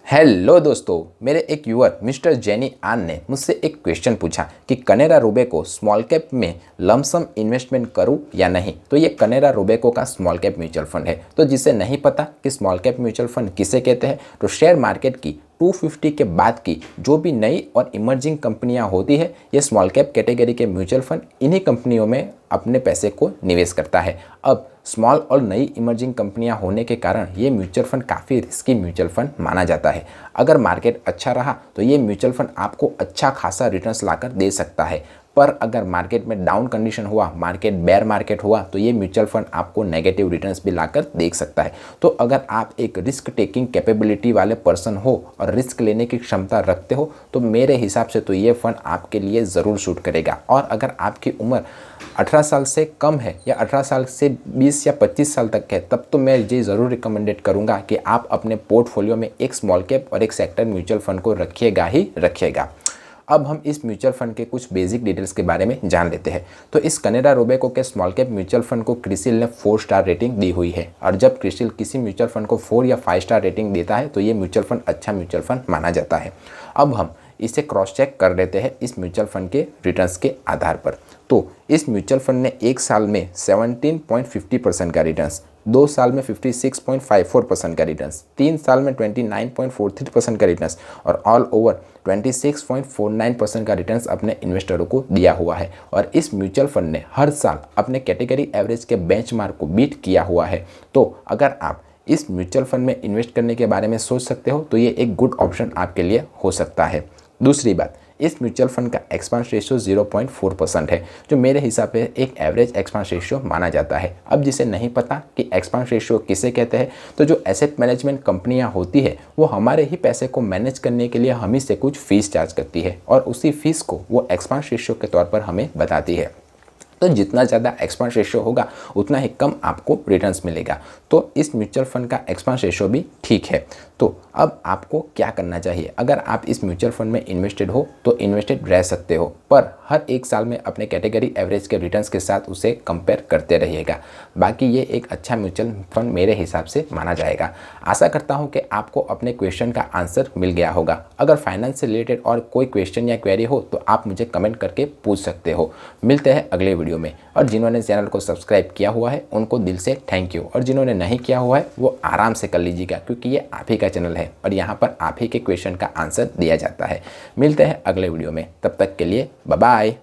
Hello दोस्तों, मेरे एक व्यूअर मिस्टर जेनी आन ने मुझसे एक क्वेश्चन पूछा कि कनेरा रोबेको स्मॉल कैप में लमसम इन्वेस्टमेंट करूं या नहीं। तो ये कनेरा रोबेको का स्मॉल कैप म्यूचुअल फंड है। तो जिसे नहीं पता कि स्मॉल कैप म्यूचुअल फंड किसे कहते हैं, तो शेयर मार्केट की 250 के बाद की जो भी नई और इमर्जिंग कंपनियां होती है, ये स्मॉल कैप कैटेगरी के म्यूचुअल फंड इन्हीं कंपनियों में अपने पैसे को निवेश करता है। अब स्मॉल और नई इमर्जिंग कंपनियां होने के कारण ये म्यूचुअल फंड काफ़ी रिस्की म्यूचुअल फंड माना जाता है। अगर मार्केट अच्छा रहा तो ये म्यूचुअल फंड आपको अच्छा खासा रिटर्न्स लाकर दे सकता है, पर अगर मार्केट में डाउन कंडीशन हुआ, मार्केट बेयर मार्केट हुआ, तो ये म्यूचुअल फंड आपको नेगेटिव रिटर्न्स भी लाकर दे सकता है। तो अगर आप एक रिस्क टेकिंग कैपेबिलिटी वाले पर्सन हो और रिस्क लेने की क्षमता रखते हो, तो मेरे हिसाब से तो ये फंड आपके लिए ज़रूर सूट करेगा। और अगर आपकी उम्र 18 साल से कम है या 18 साल से 20 या 25 साल तक है, तब तो मैं ये ज़रूर रिकमेंडेड करूँगा कि आप अपने पोर्टफोलियो में एक स्मॉल कैप और एक सेक्टर म्यूचुअल फंड को रखिएगा ही रखिएगा। अब हम इस म्यूचुअल फंड के कुछ बेसिक डिटेल्स के बारे में जान लेते हैं। तो इस कनेरा रोबेको के स्मॉल कैप म्यूचुअल फंड को क्रिसिल ने 4 स्टार रेटिंग दी हुई है, और जब क्रिसिल किसी म्यूचुअल फंड को 4 या 5 स्टार रेटिंग देता है तो ये म्यूचुअल फंड अच्छा म्यूचुअल फंड माना जाता है। अब हम इसे क्रॉस चेक कर लेते हैं इस म्यूचुअल फंड के रिटर्न्स के आधार पर। तो इस म्यूचुअल फंड ने एक साल में 17.50% का रिटर्न्स, 2 साल में 56.54% का रिटर्न्स, 3 साल में 29.43% का रिटर्न्स और ऑल ओवर 26.49% का रिटर्न्स अपने इन्वेस्टरों को दिया हुआ है। और इस म्यूचुअल फंड ने हर साल अपने कैटेगरी एवरेज के बेंचमार्क को बीट किया हुआ है। तो अगर आप इस म्यूचुअल फंड में इन्वेस्ट करने के बारे में सोच सकते हो तो ये एक गुड ऑप्शन आपके लिए हो सकता है। दूसरी बात, इस म्यूचुअल फंड का एक्सपेंस रेशियो 0.4% है, जो मेरे हिसाब से एक एवरेज एक्सपेंस रेशियो माना जाता है। अब जिसे नहीं पता कि एक्सपेंस रेशियो किसे कहते हैं, तो जो एसेट मैनेजमेंट कंपनियां होती है वो हमारे ही पैसे को मैनेज करने के लिए हम ही से कुछ फीस चार्ज करती है, और उसी फीस को वो एक्सपेंस रेशियो के तौर पर हमें बताती है। तो जितना ज़्यादा एक्सपेंस रेशियो होगा उतना ही कम आपको रिटर्न्स मिलेगा। तो इस म्यूचुअल फंड का एक्सपेंस रेशियो भी ठीक है। तो अब आपको क्या करना चाहिए, अगर आप इस म्यूचुअल फंड में इन्वेस्टेड हो तो इन्वेस्टेड रह सकते हो, पर हर एक साल में अपने कैटेगरी एवरेज के रिटर्न्स के साथ उसे कंपेयर करते रहिएगा। बाकी ये एक अच्छा म्यूचुअल फंड मेरे हिसाब से माना जाएगा। आशा करता हूँ कि आपको अपने क्वेश्चन का आंसर मिल गया होगा। अगर फाइनेंस से रिलेटेड और कोई क्वेश्चन या क्वेरी हो तो आप मुझे कमेंट करके पूछ सकते हो। मिलते हैं अगले वीडियो में। और जिन्होंने चैनल को सब्सक्राइब किया हुआ है उनको दिल से थैंक यू, और जिन्होंने नहीं किया हुआ है वो आराम से कर लीजिएगा, क्योंकि ये आप ही का चैनल है और यहाँ पर आप ही के क्वेश्चन का आंसर दिया जाता है। मिलते हैं अगले वीडियो में, तब तक के लिए बाय बाय।